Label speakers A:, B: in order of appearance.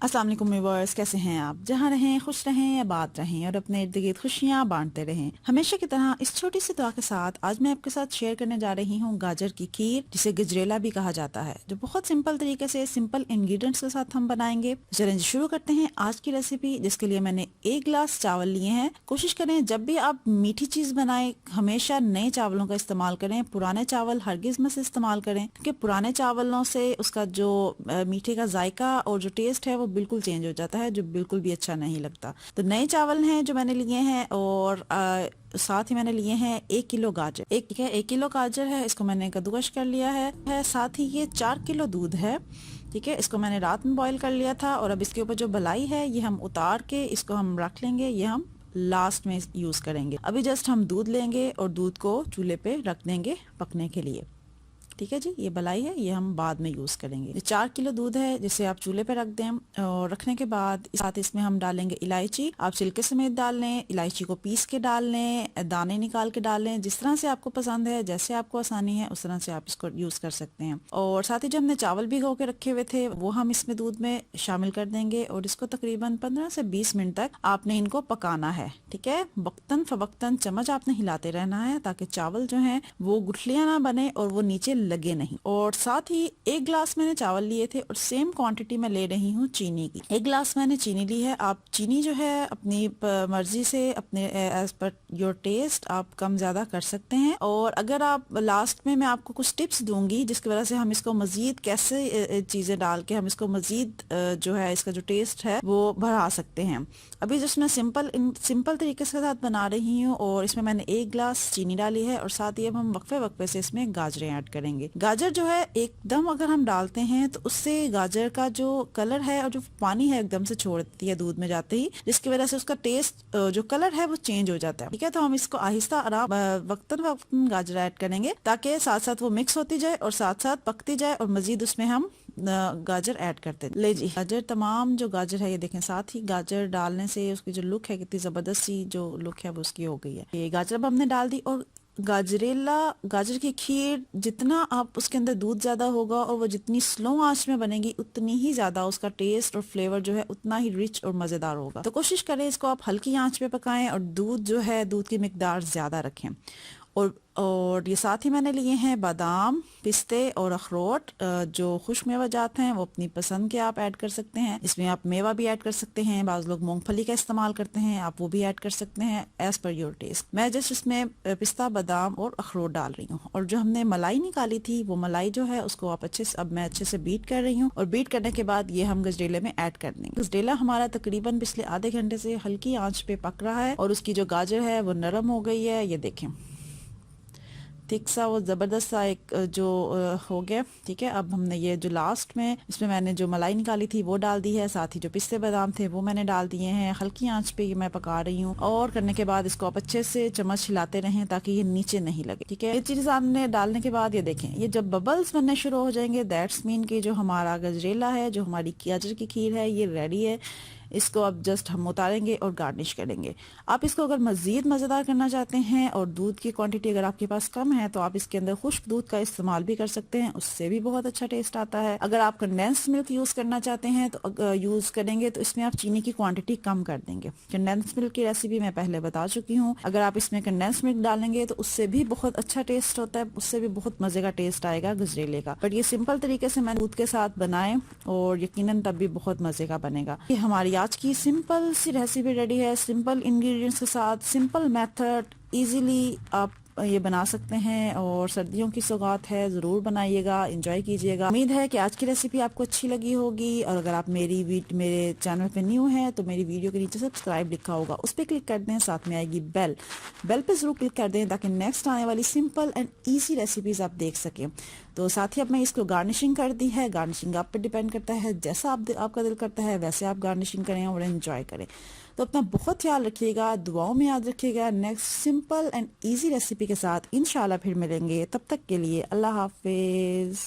A: अस्सलाम वालेकुम व्यूअर्स, कैसे हैं आप? जहाँ रहें खुश रहें, आबाद रहें और अपने इर्द गिर्द खुशियाँ बांटते रहें। हमेशा की तरह इस छोटी सी दुआ के साथ आज मैं आपके साथ शेयर करने जा रही हूँ गाजर की खीर, जिसे गजरेला भी कहा जाता है, जो बहुत सिंपल तरीके से सिंपल इंग्रेडिएंट्स के साथ हम बनाएंगे। चलें जी, शुरू करते हैं आज की रेसिपी, जिसके लिए मैंने 1 गिलास चावल लिए हैं। कोशिश करें जब भी आप मीठी चीज बनाएं हमेशा नए चावलों का इस्तेमाल करें, पुराने चावल हरगिज मत इस्तेमाल करें, क्योंकि पुराने चावलों से उसका जो मीठे का जायका और जो टेस्ट है वो बिल्कुल चेंज हो जाता है, जो बिल्कुल भी अच्छा नहीं लगता। तो नए चावल हैं जो मैंने लिए हैं, और साथ ही मैंने लिए हैं 1 किलो गाजर। ठीक है, 1 किलो गाजर है, इसको मैंने कद्दूकश कर लिया है। साथ ही ये 4 किलो दूध है। ठीक है, इसको मैंने रात में बॉईल कर लिया था, और अब इसके ऊपर जो बलाई है ये हम उतार के इसको हम रख लेंगे, ये हम लास्ट में यूज करेंगे। अभी जस्ट हम दूध लेंगे और दूध को चूल्हे पे रख देंगे पकने के लिए। ठीक है जी, ये बलाई है, ये हम बाद में यूज करेंगे। ये 4 किलो दूध है, जिसे आप चूल्हे पे रख दें, और रखने के बाद साथ इसमें हम डालेंगे इलायची। आप छिलके समेत डाल लें, इलायची को पीस के डाल लें, दाने निकाल के डाल लें, जिस तरह से आपको पसंद है, जैसे आपको आसानी है उस तरह से आप इसको यूज कर सकते हैं। और साथ ही जो हमने चावल भिगो के रखे हुए थे वो हम इसमें दूध में शामिल कर देंगे, और इसको तकरीबन 15 से 20 मिनट तक आपने इनको पकाना है। ठीक है, वक्तन फवक्तन चम्मच आपने हिलाते रहना है, ताकि चावल जो है वो गुठलियां ना बने और वो नीचे लगे नहीं। और साथ ही 1 गिलास मैंने चावल लिए थे, और सेम क्वांटिटी में ले रही हूँ चीनी की। 1 गिलास मैंने चीनी ली है। आप चीनी जो है अपनी मर्जी से, अपने एज पर योर टेस्ट आप कम ज्यादा कर सकते हैं। और अगर आप लास्ट में मैं आपको कुछ टिप्स दूंगी जिसकी वजह से हम इसको मजीद कैसे चीजें डाल के हम इसको मजीद जो है इसका जो टेस्ट है वो बढ़ा सकते हैं। अभी जिसमें सिंपल तरीके से साथ बना रही हूँ, और इसमें मैंने 1 गिलास चीनी डाली है, और साथ ही अब हम वक्फे वक्फे से इसमें गाजरें ऐड करेंगे। गाजर जो है एकदम अगर हम डालते हैं तो उससे गाजर का जो कलर है और जो पानी है एकदम से छोड़ देती है दूध में जाते ही, जिसकी वजह से उसका टेस्ट जो कलर है वो चेंज हो जाता है। ठीक है, तो हम इसको आहिस्ता आराम वक्तन वक्तन गाजर ऐड करेंगे, ताकि साथ साथ वो मिक्स होती जाए और साथ साथ पकती जाए, और मजीद उसमें हम गाजर ऐड करते हैं। ले जी, गाजर तमाम जो गाजर है ये देखें, साथ ही गाजर डालने से उसकी जो लुक है कितनी जबरदस्त सी जो लुक है वो उसकी हो गई है। ये गाजर अब हमने डाल दी, और गाजर की खीर जितना आप उसके अंदर दूध ज्यादा होगा और वो जितनी स्लो आंच में बनेगी उतनी ही ज्यादा उसका टेस्ट और फ्लेवर जो है उतना ही रिच और मजेदार होगा। तो कोशिश करें इसको आप हल्की आंच पे पकाएं, और दूध जो है दूध की मिकदार ज्यादा रखें। और ये साथ ही मैंने लिए हैं बादाम, पिस्ते और अखरोट, जो खुश्क मेवा जात हैं वो अपनी पसंद के आप ऐड कर सकते हैं। इसमें आप मेवा भी ऐड कर सकते हैं, बाज़ लोग मूंगफली का इस्तेमाल करते हैं, आप वो भी ऐड कर सकते हैं एज पर योर टेस्ट। मैं जस्ट इसमें पिस्ता, बादाम और अखरोट डाल रही हूँ। और जो हमने मलाई निकाली थी वो मलाई जो है उसको आप अब मैं अच्छे से बीट कर रही हूँ, और बीट करने के बाद ये हम गजरेले में ऐड कर देंगे। गजरेला हमारा तकरीबन पिछले आधे घंटे से हल्की आंच पे पक रहा है, और उसकी जो गाजर है वो नरम हो गई है। ये देखें, थिक सा वो जबरदस्त सा एक जो हो गया। ठीक है, अब हमने ये जो लास्ट में इसमें मैंने जो मलाई निकाली थी वो डाल दी है, साथ ही जो पिस्ते बादाम थे वो मैंने डाल दिए हैं। हल्की आंच पे ये मैं पका रही हूँ, और करने के बाद इसको आप अच्छे से चम्मच हिलाते रहें ताकि ये नीचे नहीं लगे। ठीक है, ये चीज आपने डालने के बाद ये देखें, ये जब बबल्स बनने शुरू हो जाएंगे दैट्स मीन कि जो हमारा गजरेला है, जो हमारी गाजर की खीर है, ये रेडी है। इसको अब जस्ट हम उतारेंगे और गार्निश करेंगे। आप इसको अगर मजीद मज़ेदार करना चाहते हैं, और दूध की क्वांटिटी अगर आपके पास कम है, तो आप इसके अंदर खुश्क दूध का इस्तेमाल भी कर सकते हैं, उससे भी बहुत अच्छा टेस्ट आता है। अगर आप कंडेंस मिल्क यूज करना चाहते हैं तो यूज करेंगे तो इसमें आप चीनी की क्वांटिटी कम कर देंगे। कंडेंस मिल्क की रेसिपी मैं पहले बता चुकी हूँ। अगर आप इसमें कंडेंस मिल्क डालेंगे तो उससे भी बहुत अच्छा टेस्ट होता है, उससे भी बहुत मजे का टेस्ट आएगा गजरेले का। बट ये सिंपल तरीके से मैं दूध के साथ बनाए, और यकीनन तब भी बहुत मजे का बनेगा। ये हमारी आज की सिंपल सी रेसिपी रेडी है, सिंपल इंग्रेडिएंट्स के साथ, सिंपल मेथड, इजीली आप ये बना सकते हैं। और सर्दियों की सौगात है, जरूर बनाइएगा, एंजॉय कीजिएगा। उम्मीद है कि आज की रेसिपी आपको अच्छी लगी होगी। और अगर आप मेरे चैनल पे न्यू हैं तो मेरी वीडियो के नीचे सब्सक्राइब लिखा होगा, उस पर क्लिक कर दें, साथ में आएगी बेल पे जरूर क्लिक कर दें, ताकि नेक्स्ट आने वाली सिंपल एंड ईजी रेसिपीज आप देख सकें। तो साथ ही अब मैं इसको गार्निशिंग कर दी है। गार्निशिंग आप पे डिपेंड करता है, जैसा आपका दिल करता है वैसे आप गार्निशिंग करें और एंजॉय करें। तो अपना बहुत ख्याल रखिएगा, दुआओं में याद रखिएगा। Next simple and easy recipe के साथ इंशाल्लाह फिर मिलेंगे। तब तक के लिए अल्लाह हाफिज।